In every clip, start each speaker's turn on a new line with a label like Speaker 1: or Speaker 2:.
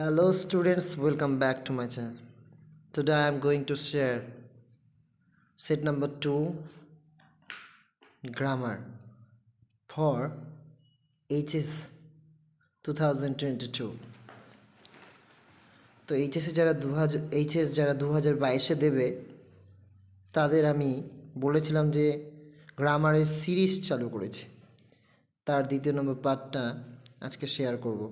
Speaker 1: Hello students, welcome back to my channel. Today I am going to share set number 2 grammar for HS 2022. তো এইচএসে যারা 2022 দেবে তাদের আমি বলেছিলাম যে গ্রামারের সিরিজ চালু করেছি, তার দ্বিতীয় নম্বর পার্টটা আজকে শেয়ার করব।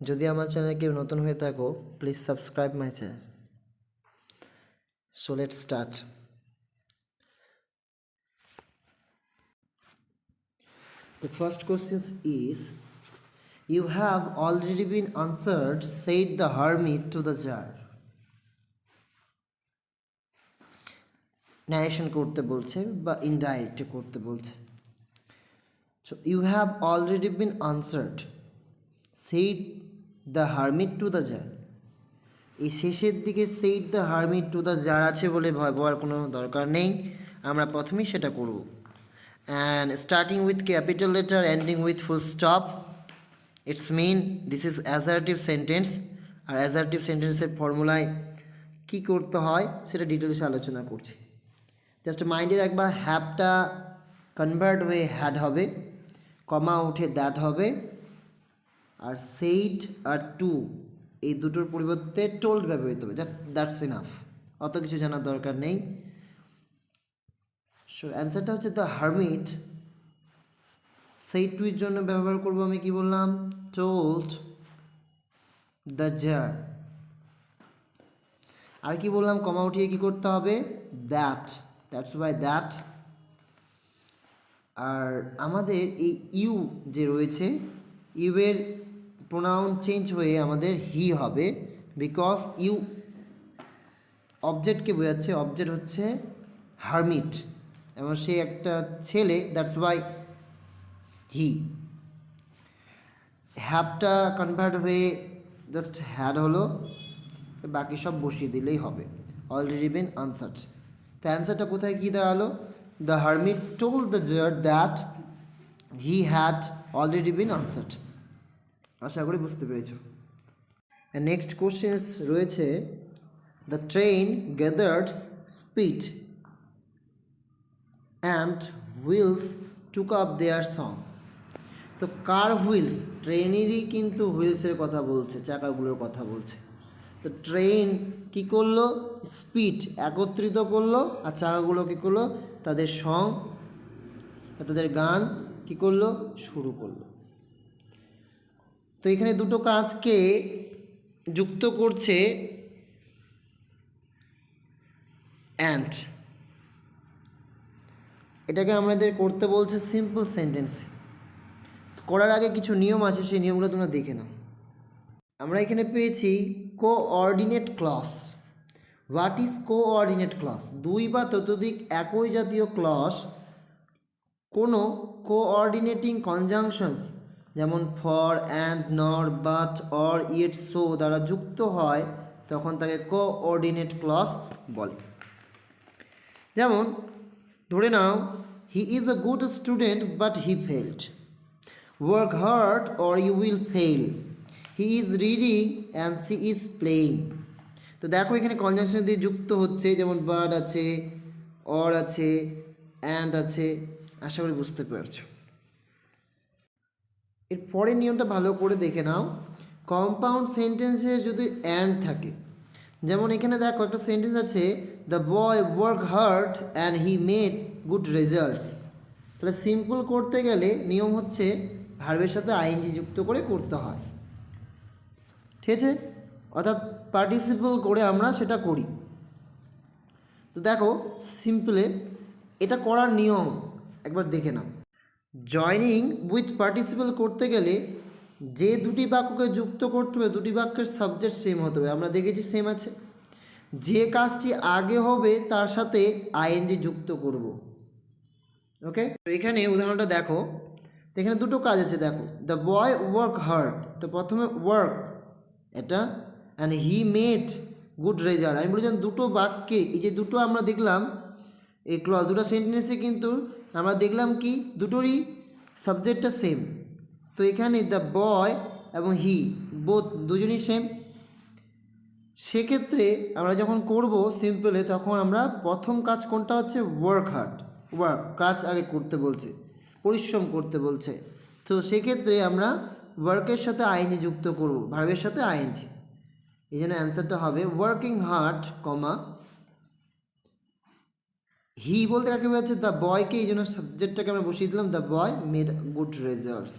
Speaker 1: যদি আমার চ্যানেলে কেউ নতুন হয়ে থাকো, please subscribe my channel. So let's start. The first question is, you have already been answered, said the hermit to the jar. Narration করতে বলছে বা ইনডাইরেক্ট করতে বলছে। So you have already been answered, said the hermit to the jar. এই শেষের দিকে said the hermit to the jar আছে বলে ভয় পাওয়ার কোনো দরকার নেই, আমরা প্রথমেই সেটা করব। And starting with capital letter, ending with full stop, it's mean this is assertive sentence. R assertive সেন্টেন্সের ফর্মুলায় কি করতে হয় সেটা ডিটেলসে আলোচনা করছি। জাস্ট মাইন্ডে একবার হ্যাভটা কনভার্ট হয়ে হ্যাড হবে, কমা উঠে দ্যাট হবে, আর সেইড আর টু এই দুটোর পরিবর্তে টোল্ড ব্যবহৃত হবে। দ্যাটস ইনাফ, অত কিছু জানার দরকার নেই। সো অ্যান্সারটা হচ্ছে দ্য হারমিট। সেইড টু এর জন্য ব্যবহার করব আমি কি বললাম, টোল্ড দ্য জার। আর কি বললাম, কমা উঠিয়ে কি করতে হবে, দ্যাট, দ্যাটস ওয়াই দ্যাট। আর আমাদের এই ইউ যে রয়েছে, ইউ এর প্রোনাউন চেঞ্জ হয়ে আমাদের হি হবে, বিকজ ইউ অবজেক্টকে বোঝাচ্ছে, অবজেক্ট হচ্ছে হারমিট এবং সে একটা ছেলে, দ্যাটস ওয়াই হি। হ্যাভটা কনভার্ট হয়ে জাস্ট হ্যাড হলো, বাকি সব বসিয়ে দিলেই হবে। অলরেডি বিন আনসার্ড, তো অ্যান্সারটা কোথায় কী দাঁড়ালো, the hermit told the tsar that he had already been answered. আশা করি বুঝতে পেরেছ। নেক্সট কোশ্চেন্স রয়েছে, the train gathers speed and wheels took up their song. তো কার হুইলস, ট্রেনেরই কিন্তু হুইলসের কথা বলছে, চাকাগুলোর কথা বলছে। তো ট্রেন কি করলো, স্পিড একত্রিত করলো, আর চাকাগুলো কি করলো, তাদের সং তাদের গান কি করলো, শুরু করলো। তো এখানে দুটো কাজকে যুক্ত করছে অ্যান্ড, এটাকে আমাদের করতে বলছে সিম্পল সেন্টেন্স। করার আগে কিছু নিয়ম আছে, সেই নিয়মগুলো তোমরা দেখে নাও। আমরা এখানে পেয়েছি coordinate clause. What is coordinate clause, দুই বা ততোধিক একই জাতীয় ক্লজ কোনো কোঅর্ডিনেটিং কনজাংশনস যেমন for, and, nor, but, or, yet, so দ্বারা যুক্ত হয়, তখন তাকে কোঅর্ডিনেট ক্লজ বলে। যেমন ধরে নাও, he is a good student but he failed, work hard or you will fail, he is reading and she is playing. তো দেখো এখানে কনজাংশন দিয়ে যুক্ত হচ্ছে, যেমন বাট আছে, অর আছে, অ্যান্ড আছে। আশা করি বুঝতে পারছো। এর পরের নিয়মটা ভালো করে দেখে নাও, কম্পাউন্ড সেন্টেন্সে যদি অ্যান্ড থাকে, যেমন এখানে দেখো একটা সেন্টেন্স আছে, the boy work hard and he made good results. তাহলে সিম্পল করতে গেলে নিয়ম হচ্ছে ভার্বের সাথে আইএনজি যুক্ত করে করতে হয়, ঠিক আছে, অর্থাৎ পার্টিসিপল করে আমরা সেটা করি। তো দেখো সিম্পলে এটা করার নিয়ম একবার দেখে নাও। জয়নিং উইথ পার্টিসিপল করতে গেলে যে দুটি বাক্যকে যুক্ত করতে হবে, দুটি বাক্যের সাবজেক্ট সেম হতে হবে। আমরা দেখেছি সেম আছে, যে কাজটি আগে হবে তার সাথে আইএনজি যুক্ত করব। ওকে, তো এখানে উদাহরণটা দেখো, তো এখানে দুটো কাজ আছে, দেখো দ্য বয় ওয়ার্ক হার্ড, তো প্রথমে ওয়ার্ক এটা, and he made good result. আমি বলেছিলাম দুটো বাক্যে, এই যে দুটো আমরা দেখলাম এই ক্লজ, দুটো সেন্টেন্সে কিন্তু আমরা দেখলাম কি দুটোরই সাবজেক্টটা সেম। তো এখানে দ্য বয় এবং হি বোথ দুজনই সেম। সেক্ষেত্রে আমরা যখন করব সিম্পলে, তখন আমরা প্রথম কাজ কোনটা হচ্ছে ওয়ার্ক হার্ড, ওয়ার্ক কাজ আগে করতে বলছে, পরিশ্রম করতে বলছে। তো সেক্ষেত্রে আমরা ওয়ার্কের সাথে আইএনজি যুক্ত করব, ভার্বের সাথে আইএনজি। এই জন্য অ্যান্সারটা হবে ওয়ার্কিং হার্ড কমা হি বলতে কাকে বোঝাচ্ছে, দ্য বয়কে, এই জন্য সাবজেক্টটাকে আমরা বসিয়ে দিলাম the boy made good results.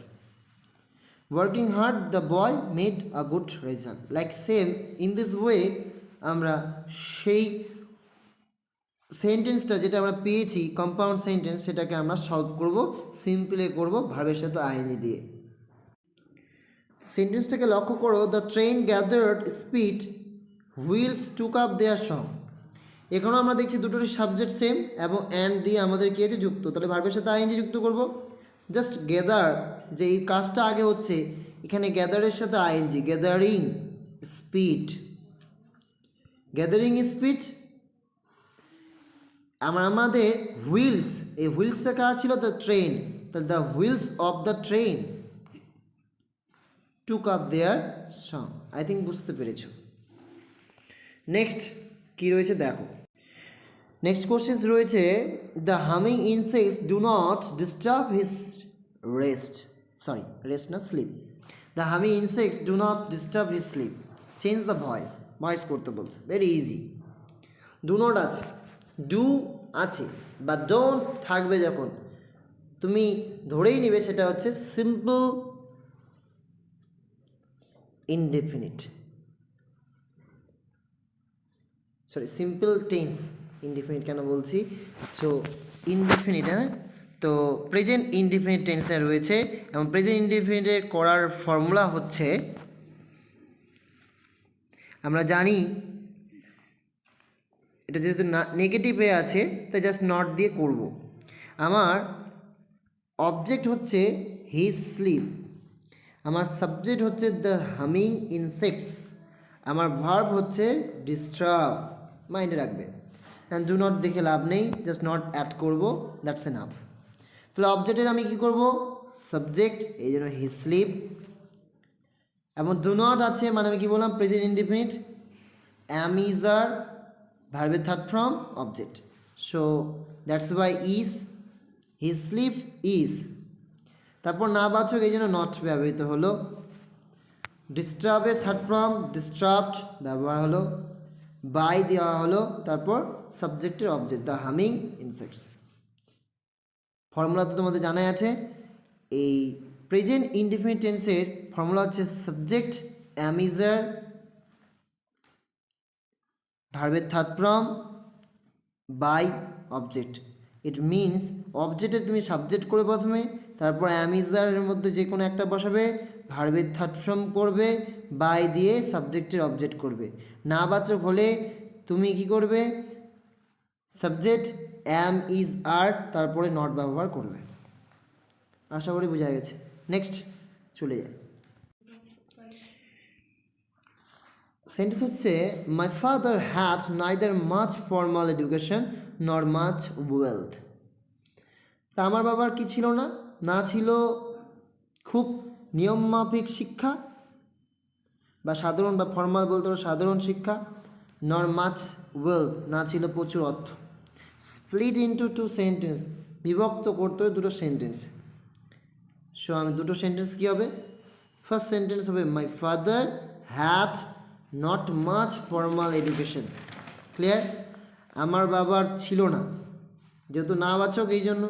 Speaker 1: Working hard the boy made a good result. Like same in this way আমরা সেই সেন্টেন্সটা যেটা আমরা পেয়েছি কম্পাউন্ড সেন্টেন্স, সেটাকে আমরা সলভ করব, সিম্পলে করব ভার্বের সাথে আইএনজি দিয়ে। সেন্টেন্সটাকে লক্ষ্য করো, the train gathered speed wheels took up their song. এখানেও আমরা দেখছি দুটোরই সাবজেক্ট সেম এবং অ্যান্ড দিয়ে আমাদের কি আছে যুক্ত, তাহলে ভার্বের সাথে আইএনজি যুক্ত করব। জাস্ট গ্যাদার, যে এই কাজটা আগে হচ্ছে, এখানে গ্যাদারের সাথে ING, gathering speed, gathering speed. আমাদের হুইলস, এই হুইলসটা কার ছিল, দ্য ট্রেন, তাহলে the wheels of the train took up their song. I think বুঝতে পেরেছ। নেক্সট কি রয়েছে দেখো, নেক্সট কোশ্চেন রয়েছে, the humming insects do not disturb his rest, sorry rest না sleep, the humming insects do not disturb his sleep. Change the voice, voice করতে বলছে, very easy. Do not আছে, ডু আছে বা ডোন্ট থাকবে, যখন তুমি ধরেই নিবে সেটা হচ্ছে simple indefinite, sorry simple tense, indefinite কেন বলছি, সো ইনডিফিনিট, হ্যাঁ। তো প্রেজেন্ট ইনডিফিনিট টেন্সে রয়েছে, এবং প্রেজেন্ট ইনডিফিনিটের করার ফর্মুলা হচ্ছে, আমরা জানি এটা যেহেতু নেগেটিভে আছে তাই জাস্ট নট দিয়ে করব। আমার অবজেক্ট হচ্ছে হিজ স্লিপ, আমার সাবজেক্ট হচ্ছে দ্য হামিং ইনসেক্টস, আমার ভার্ব হচ্ছে ডিস্টার্ব, মাইন্ডে রাখবে। অ্যান্ড ডু নট দেখে লাভ নেই, জাস্ট নট অ্যাড করব, দ্যাটস এনাফ। তাহলে অবজেক্টের আমি কি করব, সাবজেক্ট, এই জন্য হিজ স্লিপ, এবং ডু নট আছে মানে আমি কি বললাম, present indefinite, am is are ভার্বের third form object, so that's why is, his sleep is, তারপর না বাচক, এই জন্য নট ব্যবহৃত হলো। ডিস্টার্বের থার্ড ফর্ম ডিস্টার্বড ব্যবহার হলো, বাই দেওয়া হলো, তারপর সাবজেক্টের object the humming insects. Formula তো তোমাদের জানাই আছে, এই প্রেজেন্ট ইনডিফিনিট টেন্সের ফর্মুলা হচ্ছে সাবজেক্ট অ্যাম ইজ আর, ভার্বের third form by object. It means অবজেক্টে তুমি সাবজেক্ট করে প্রথমে, তারপর অ্যাম ইজ আর এর মধ্যে যে কোনো একটা বসাবে, ভার্বের থার্ড ফর্ম করবে, বাই দিয়ে সাবজেক্টের অবজেক্ট করবে। না বাচক হলে তুমি কি করবে, সাবজেক্ট অ্যাম ইজ আর, তারপরে নট ব্যবহার করবে। আশা করি বোঝা গেছে। নেক্সট চলে যায়। সেন্টেন্স হচ্ছে, মাই father had neither much formal education নর মাচ ওয়েলথ। তা আমার বাবার কি ছিল না, না ছিল খুব নিয়মমাফিক শিক্ষা, বা সাধারণ বা ফর্মাল বলতে পারো সাধারণ শিক্ষা, নর মাচ ওয়েলথ, না ছিল প্রচুর অর্থ। স্প্লিট ইন্টু টু সেন্টেন্স, বিভক্ত করতে হবে দুটো সেন্টেন্স। সো আমি দুটো সেন্টেন্স কী হবে, ফার্স্ট সেন্টেন্স হবে my father had not much formal education. Clear, আমার বাবার ছিল না, যেহেতু না বাচক এই জন্য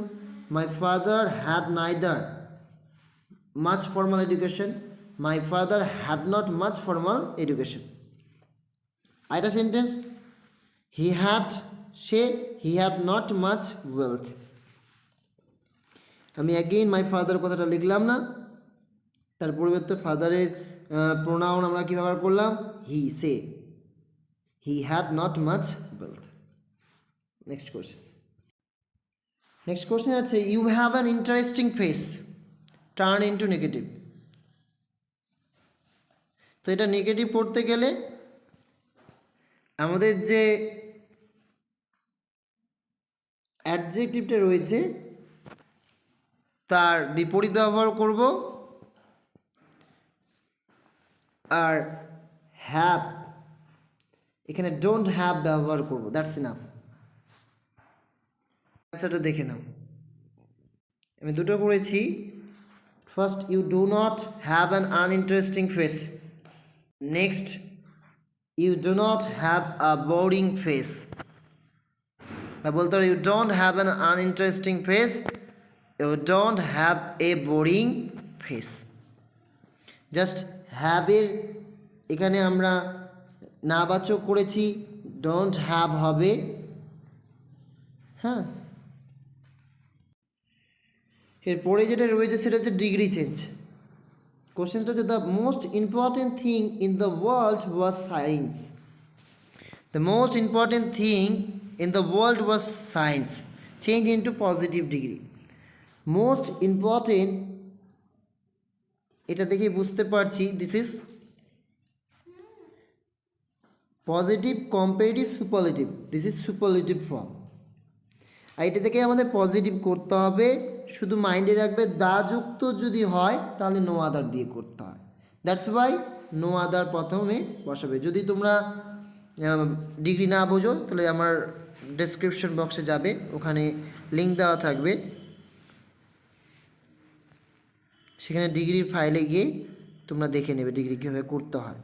Speaker 1: my father had neither much formal education, my father had not much formal education. আরেকটা সেন্টেন্স, হি হ্যাড, সে, he had not much wealth. আমি অ্যাগেইন মাই ফাদার কথাটা লিখলাম না, তার পরিবর্তে ফাদারের প্রোনাউন আমরা কী ব্যবহার করলাম, হি, সে, he had not much wealth. Next question, next question আছে, you have an interesting face turn into negative. তো এটা নেগেটিভ পড়তে গেলে আমাদের যে অ্যাডজেক্টিভটা রয়েছে তার বিপরীত ব্যবহার করব, আর হ্যাভ, এখানে ডোন্ট হ্যাভ ব্যবহার করব, দ্যাটস ইনাফ। অ্যান্সারটা দেখে নাও, আমি দুটো করেছি। First, you do not have an uninteresting face. Next, you do not have a boring face. বা বলতে পারো, you don't have an uninteresting face, you don't have a boring face. Just হ্যাভের এখানে আমরা নাবাচক করেছি, ডোন্ট হ্যাভ হবে, হ্যাঁ। এরপরে যেটা রয়েছে সেটা হচ্ছে ডিগ্রি চেঞ্জ। কোশ্চেনটা হচ্ছে, the most important thing in the world was science. The most important thing in the world was science, change into positive degree. Most important, এটা দেখে বুঝতে পারছি this is positive comparative superlative, this is superlative form. আর এটা থেকে আমাদের positive করতে হবে, শুধু মাইন্ডে রাখবে দা যুক্ত যদি হয় তাহলে নো আদার দিয়ে করতে হয়, দ্যাটস ওয়াই নো আদার প্রথমে বসাবে। যদি তোমরা ডিগ্রি না বোঝো তাহলে আমার ডেসক্রিপশন বক্সে যাবে, ওখানে লিঙ্ক দেওয়া থাকবে, সেখানে ডিগ্রির ফাইলে গিয়ে তোমরা দেখে নেবে ডিগ্রি কীভাবে করতে হয়।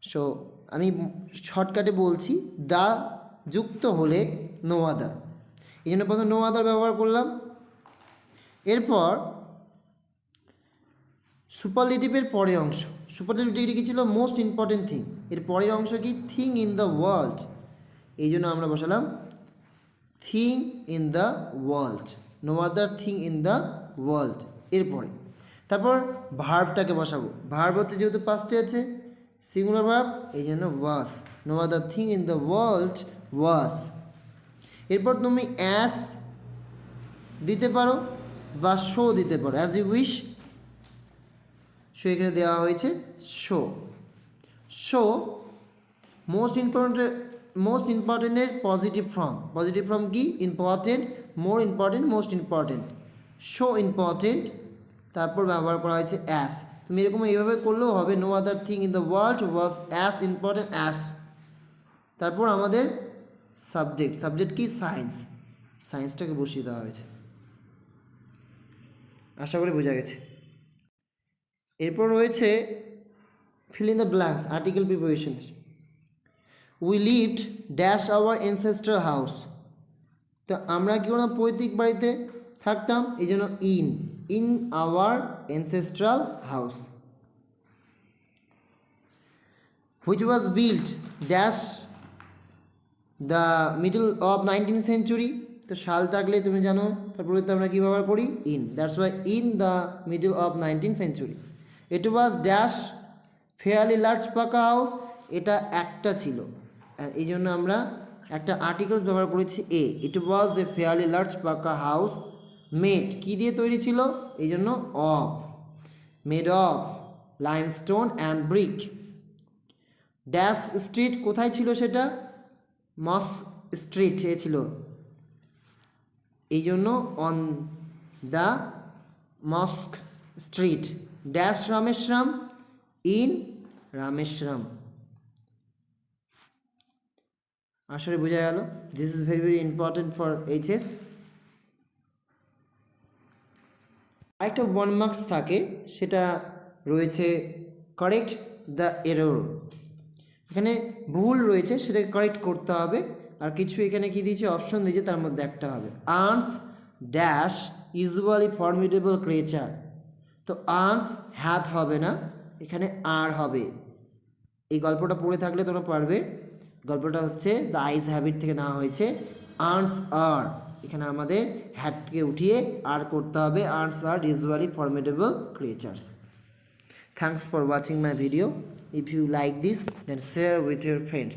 Speaker 1: সো আমি শর্টকাটে বলছি, দা যুক্ত হলে নো আদার, এই জন্য প্রথমে নো আদার ব্যবহার করলাম। এরপর সুপারলেটিভের পরের অংশ, সুপারলেটিভ ডিগ্রি কী ছিল? Most important thing. এর পরের অংশ কি? থিং ইন দ্য ওয়ার্ল্ড, এই জন্য আমরা বসালাম thing in the world, no other thing in the world. এরপরে তারপর ভার্বটাকে বসাবো, ভার্ব হচ্ছে যেহেতু পাস্টে আছে সিঙ্গুলার ভার্ব, এই জন্য was, no other thing in the world was. এরপর তুমি অ্যাস দিতে পারো বা শো দিতে পারো, অ্যাজ ইউ উইশ। শো এখানে দেওয়া হয়েছে শো। শো মোস্ট ইম্পর্টেন্টের পজিটিভ ফর্ম, পজিটিভ ফর্ম কি? Important, more important, most important. So important, তারপর ব্যবহার করা হয়েছে অ্যাস। তুমি এরকম এইভাবে করলেও হবে, no other thing in the world was as important as. তারপর আমাদের সাবজেক্ট, সাবজেক্ট কি? সায়েন্স, সায়েন্সটাকে বসিয়ে দেওয়া হয়েছে। আশা করি বোঝা গেছে। এরপর রয়েছে fill in the blanks, article প্রিপোজিশনের। We lived dash our ancestral house, তো আমরা কি না পৈতৃক বাড়িতে থাকতাম, এই জন্য in our ancestral house. Which was built dash the middle of 19th century, তো সাল থাকলে তুমি জানো তারপরে তো আমরা কী ব্যবহার করি? In, that's why in the middle of 19th century। It was dash fairly large পাকা হাউস, এটা একটা ছিল, আর এই জন্য আমরা একটা আর্টিকেলস ব্যবহার করেছি এ। ইট ওয়াজ এ ফেয়ারলি লার্জ পাকা হাউস মেড, কী দিয়ে তৈরি ছিল? এই জন্য of, made of limestone and brick. Dash street, কোথায় ছিল সেটা? মস্ক স্ট্রিট এ ছিল, এই জন্য on the mosque street. Dash Rameswaram, in Rameswaram. আসলে বোঝা গেল, this is very very important for HS. আরেকটা 1 মার্কস থাকে, সেটা রয়েছে কারেক্ট দ্য এরর। এখানে ভুল রয়েছে, সেটাকে কারেক্ট করতে হবে। আর কিছু এখানে কি দিয়েছে? অপশন দিয়েছে, তার মধ্যে একটা হবে earns dash usually formidable creature. তো আর্নস হ্যাট হবে না, এখানে আর হবে। এই গল্পটা পড়ে থাকলে তোমরা পারবে। গল্পটা হচ্ছে দ্য আইস হ্যাবিট থেকে নেওয়া হয়েছে। আর্নস আর, এখানে আমাদের হ্যাটকে উঠিয়ে আর করতে হবে, earns are usually formidable creatures. Thanks for watching my video. If you like this, then share with your friends.